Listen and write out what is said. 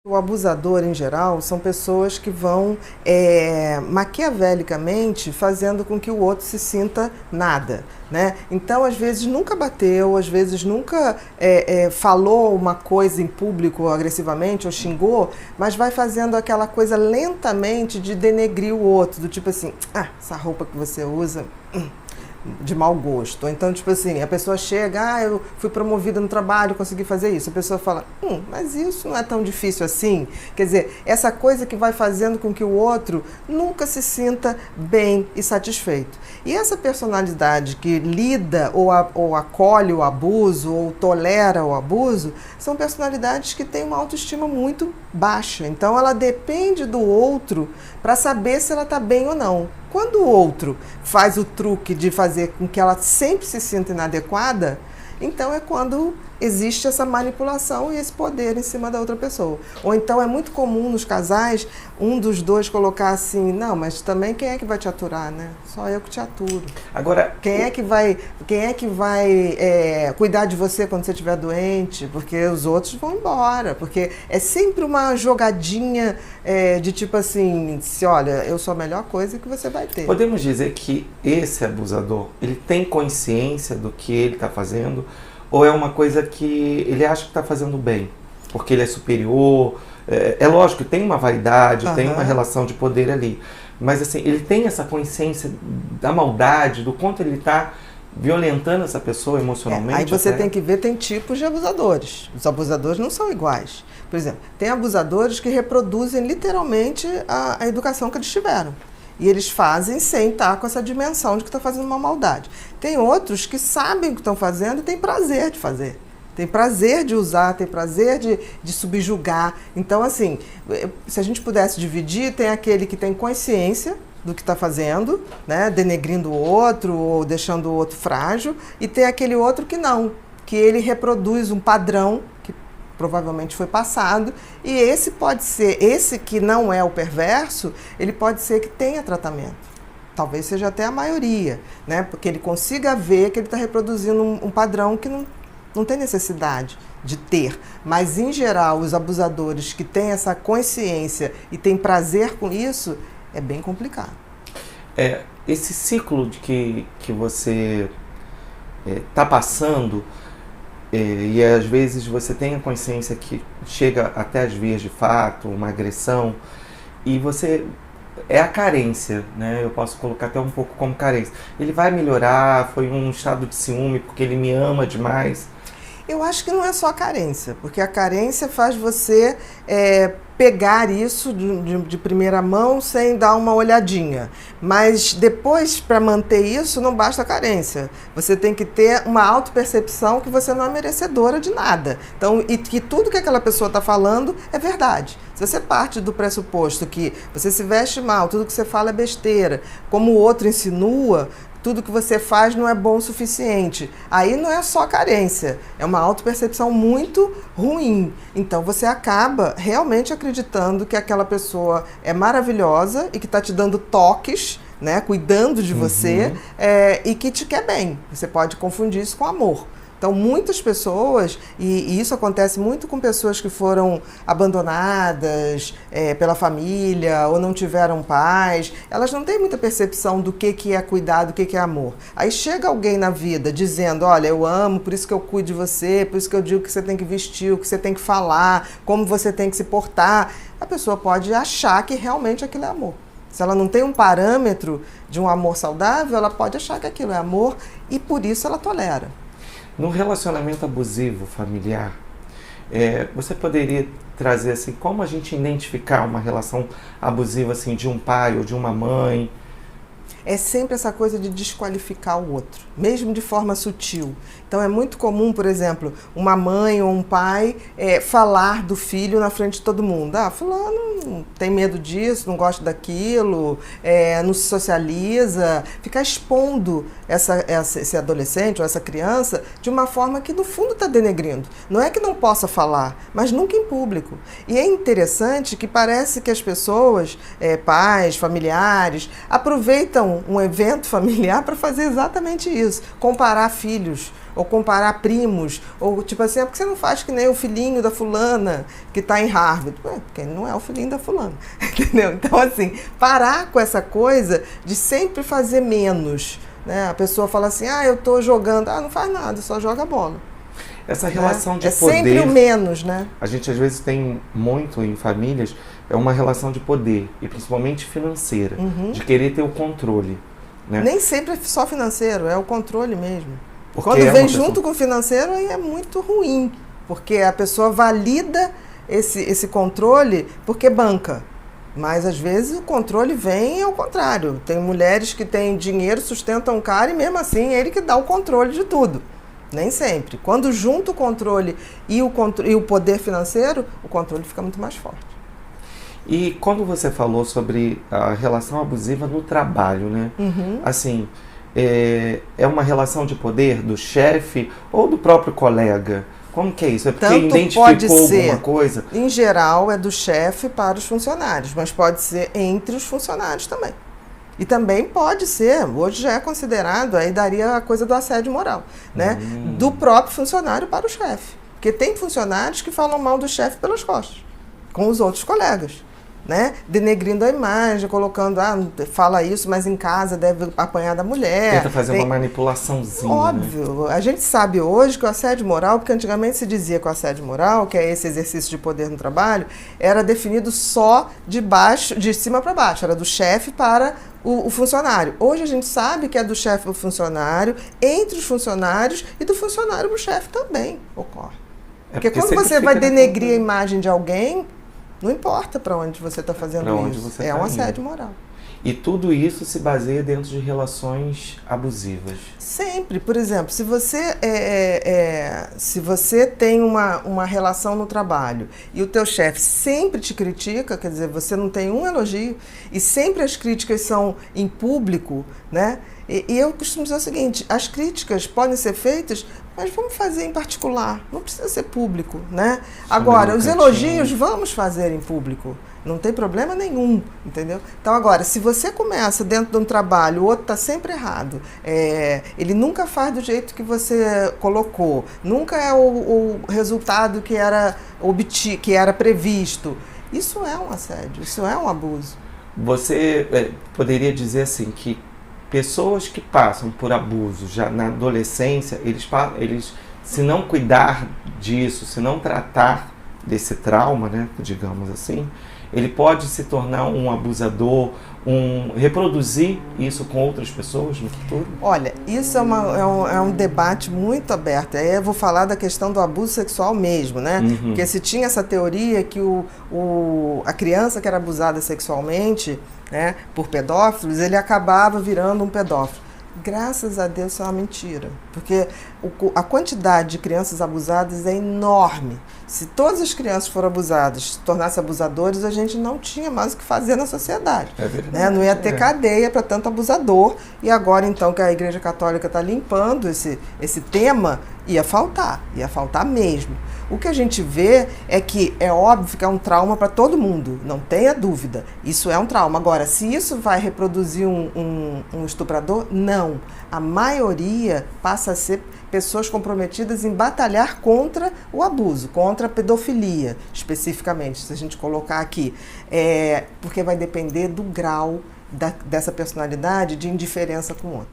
O abusador, em geral, são pessoas que vão maquiavelicamente fazendo com que o outro se sinta nada, né? Então, às vezes, nunca bateu, às vezes, nunca falou uma coisa em público agressivamente ou xingou, mas vai fazendo aquela coisa lentamente de denegrir o outro, do tipo assim, essa roupa que você usa... de mau gosto. Ou então, tipo assim, a pessoa chega, eu fui promovida no trabalho, consegui fazer isso. A pessoa fala, mas isso não é tão difícil assim. Quer dizer, essa coisa que vai fazendo com que o outro nunca se sinta bem e satisfeito. E essa personalidade que lida ou acolhe o abuso ou tolera o abuso, são personalidades que têm uma autoestima muito baixa. Então, ela depende do outro para saber se ela está bem ou não. Quando o outro faz o truque de fazer com que ela sempre se sinta inadequada, então é quando existe essa manipulação e esse poder em cima da outra pessoa. Ou então é muito comum nos casais, um dos dois colocar assim, não, mas também quem é que vai te aturar, né? Só eu que te aturo. Agora, Quem é que vai cuidar de você quando você estiver doente? Porque os outros vão embora. Porque é sempre uma jogadinha de tipo assim, se olha, eu sou a melhor coisa que você vai ter. podemos dizer que esse abusador, ele tem consciência do que ele está fazendo? Ou é uma coisa que ele acha que está fazendo bem? Porque ele é superior? É lógico, tem uma vaidade, tem uma relação de poder ali. Mas assim, ele tem essa consciência da maldade, do quanto ele está violentando essa pessoa emocionalmente? Aí você tem que ver, tem tipos de abusadores. Os abusadores não são iguais. Por exemplo, tem abusadores que reproduzem literalmente a educação que eles tiveram. E eles fazem sem estar com essa dimensão de que está fazendo uma maldade. Tem outros que sabem o que estão fazendo e têm prazer de fazer. Tem prazer de usar, tem prazer de subjugar. Então, assim, se a gente pudesse dividir, tem aquele que tem consciência do que está fazendo, né, denegrindo o outro ou deixando o outro frágil, e tem aquele outro que não, que ele reproduz um padrão que provavelmente foi passado, e esse pode ser, esse que não é o perverso, ele pode ser que tenha tratamento. Talvez seja até a maioria, né, porque ele consiga ver que ele está reproduzindo um padrão que não tem necessidade de ter. Mas, em geral, os abusadores que têm essa consciência e têm prazer com isso, é bem complicado. Esse ciclo de que você está passando, e às vezes você tem a consciência que chega até às vias de fato, uma agressão, e você... é a carência, né? Eu posso colocar até um pouco como carência. Ele vai melhorar, foi um estado de ciúme porque ele me ama demais. Eu acho que não é só a carência, porque a carência faz você pegar isso de primeira mão sem dar uma olhadinha. Mas depois, para manter isso, não basta a carência. Você tem que ter uma autopercepção que você não é merecedora de nada. Então, e que tudo que aquela pessoa está falando é verdade. Se você parte do pressuposto que você se veste mal, tudo que você fala é besteira, como o outro insinua, tudo que você faz não é bom o suficiente. Aí não é só carência, é uma autopercepção muito ruim. Então você acaba realmente acreditando que aquela pessoa é maravilhosa e que está te dando toques, né, cuidando de você, e que te quer bem. Você pode confundir isso com amor. Então, muitas pessoas, e isso acontece muito com pessoas que foram abandonadas pela família ou não tiveram pais, elas não têm muita percepção do que é cuidar, do que é amor. Aí chega alguém na vida dizendo, olha, eu amo, por isso que eu cuido de você, por isso que eu digo que você tem que vestir, o que você tem que falar, como você tem que se portar. A pessoa pode achar que realmente aquilo é amor. Se ela não tem um parâmetro de um amor saudável, ela pode achar que aquilo é amor e por isso ela tolera. No relacionamento abusivo familiar, você poderia trazer assim, como a gente identificar uma relação abusiva assim, de um pai ou de uma mãe? É sempre essa coisa de desqualificar o outro, mesmo de forma sutil. Então é muito comum, por exemplo, uma mãe ou um pai falar do filho na frente de todo mundo. Fulano tem medo disso, não gosta daquilo, não se socializa. Ficar expondo esse adolescente ou essa criança de uma forma que no fundo está denegrindo. Não é que não possa falar, mas nunca em público. E é interessante que parece que as pessoas, pais, familiares, aproveitam criam um evento familiar para fazer exatamente isso. Comparar filhos, ou comparar primos, ou tipo assim, por que você não faz que nem o filhinho da fulana que está em Harvard? Porque ele não é o filhinho da fulana, entendeu? Então, assim, parar com essa coisa de sempre fazer menos, né? A pessoa fala assim, eu estou jogando, não faz nada, só joga bola. Essa relação de poder... É sempre o menos, né? A gente às vezes tem muito em famílias, é uma relação de poder, e principalmente financeira, de querer ter o controle. Né? Nem sempre é só financeiro, é o controle mesmo. Porque quando vem junto com o financeiro, aí é muito ruim, porque a pessoa valida esse controle porque banca. Mas, às vezes, o controle vem ao contrário. Tem mulheres que têm dinheiro, sustentam o cara e, mesmo assim, é ele que dá o controle de tudo. Nem sempre. Quando junta o controle e o poder financeiro, o controle fica muito mais forte. E quando você falou sobre a relação abusiva no trabalho, né? Assim... É uma relação de poder do chefe ou do próprio colega? Como que é isso? É porque Tanto identificou pode ser, alguma coisa? Em geral, é do chefe para os funcionários, mas pode ser entre os funcionários também. E também pode ser, hoje já é considerado, aí daria a coisa do assédio moral, né? Do próprio funcionário para o chefe. Porque tem funcionários que falam mal do chefe pelas costas, com os outros colegas. Né? Denegrindo a imagem, colocando, fala isso, mas em casa deve apanhar da mulher. Tenta fazer uma manipulaçãozinha. Óbvio. Né? A gente sabe hoje que o assédio moral, porque antigamente se dizia que o assédio moral, que é esse exercício de poder no trabalho, era definido só de cima para baixo, era do chefe para o funcionário. Hoje a gente sabe que é do chefe para o funcionário, entre os funcionários e do funcionário para o chefe também ocorre. Porque quando você vai denegrir a imagem de alguém, não importa para onde você está fazendo isso, é um assédio moral. E tudo isso se baseia dentro de relações abusivas? Sempre. Por exemplo, se você tem uma relação no trabalho e o teu chefe sempre te critica, quer dizer, você não tem um elogio e sempre as críticas são em público, né? E eu costumo dizer o seguinte, as críticas podem ser feitas, mas vamos fazer em particular, não precisa ser público, né? Agora, os elogios vamos fazer em público, não tem problema nenhum, entendeu? Então, agora, se você começa dentro de um trabalho, o outro está sempre errado, ele nunca faz do jeito que você colocou, nunca é o resultado que era previsto, isso é um assédio, isso é um abuso. Você poderia dizer assim que pessoas que passam por abuso já na adolescência, eles se não cuidar disso, se não tratar desse trauma, né, digamos assim, ele pode se tornar um abusador, reproduzir isso com outras pessoas no futuro? Olha, isso é um debate muito aberto. Aí eu vou falar da questão do abuso sexual mesmo, né? Porque se tinha essa teoria que a criança que era abusada sexualmente, né, por pedófilos, ele acabava virando um pedófilo. Graças a Deus isso é uma mentira, porque a quantidade de crianças abusadas é enorme. Se todas as crianças foram abusadas, se tornassem abusadores, a gente não tinha mais o que fazer na sociedade. É verdade, né? Não ia ter cadeia para tanto abusador, e agora então que a Igreja Católica está limpando esse tema, ia faltar mesmo. O que a gente vê é que é óbvio que é um trauma para todo mundo, não tenha dúvida, isso é um trauma. Agora, se isso vai reproduzir um estuprador, não. A maioria passa a ser pessoas comprometidas em batalhar contra o abuso, contra a pedofilia, especificamente, se a gente colocar aqui. Porque vai depender do grau dessa personalidade de indiferença com o outro.